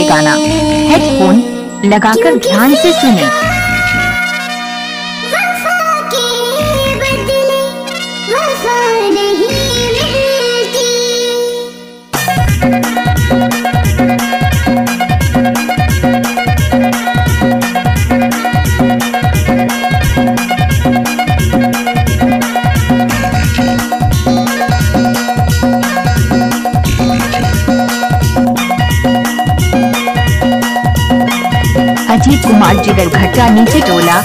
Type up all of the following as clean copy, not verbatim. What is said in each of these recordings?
गाना हेडफोन लगाकर ध्यान से सुने। अजीत कुमार जिगर घटा नीचे टोला।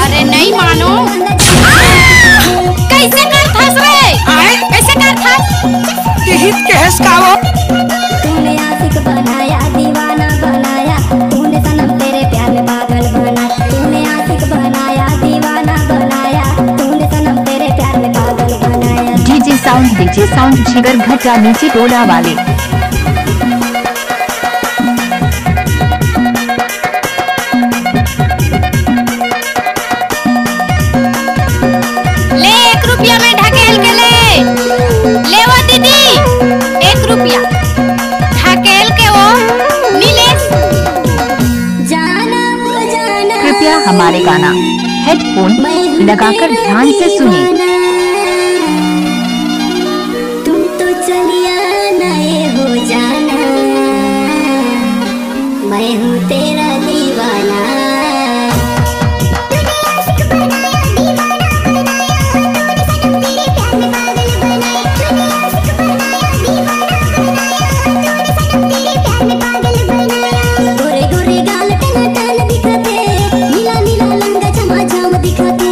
अरे नहीं मानो। कैसे कर थस रे? कैसे कर थस? हित कहस कावो। तूने आशिक बनाया दीवाना बनाया, तूने सनम तेरे प्यार में पागल बनाया। तूने आशिक बनाया दीवाना बनाया, तूने सनम तेरे प्यार में पागल बनाया। डीजे साउंड जिगर घटा नीचे टोला वाले। ले 1 रुपया में ढकेल के ले वो दीदी 1 रुपया ढकेल के वो नीलेश। जाना वो जाना कृपया हमारे गाना हेडफोन लगाकर ध्यान से सुने। तुम तो चलिया नए हो जाना, मैं हूँ तेरा दीवाना। गोरे गोरे गाल टना टन दिखते, नीला नीला लंगा झमाझम दिखते।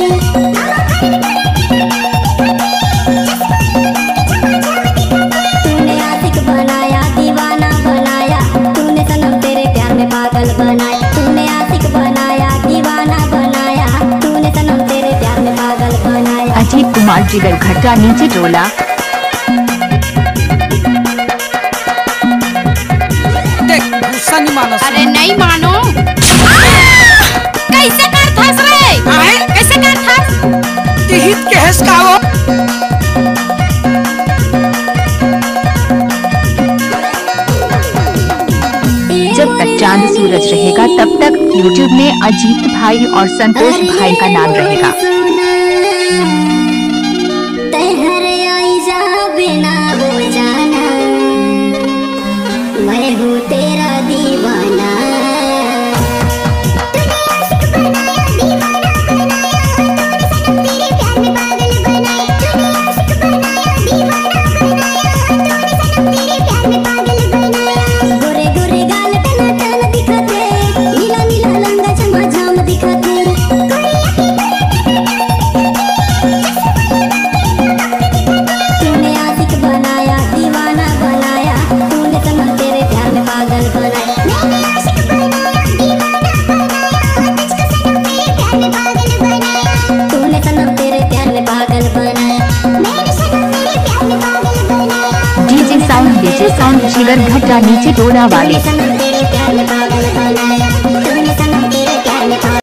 तूने आशिक बनाया दीवाना बनाया, तूने सनम तेरे प्यार में पागल बनाया। तूने आशिक बनाया दीवाना बनाया, तूने सनम तेरे प्यार में पागल बनाया। अजीत कुमार जिगर घटा नीचे टोला। अरे नहीं मानो। कैसे कर थस रे? कैसे कर थस? हित कहस कावो। जब तक चांद सूरज रहेगा तब तक यूट्यूब में अजीत भाई और संतोष भाई का नाम रहेगा। तेहरे आई जा बिना वो जाना, मैं हूँ तेरा दीवाना। गोरे गोरे गाल टना टन दिखते, नीला नीला लंगा झमाझम दिखते। तूने आशिक बनाया दीवाना बनाया, तूने सनम तेरे प्यार में पागल बनाया। मैंने आशिक बनाया दीवाना बनाया, तूने सनम तेरे प्यार में पागल बनाया। मैंने सनम तेरे प्यार में पागल बनाया। डीजे साउंड जिगर घटा नीचे टोला वाले। सनम तेरे प्यार में पागल बनाया।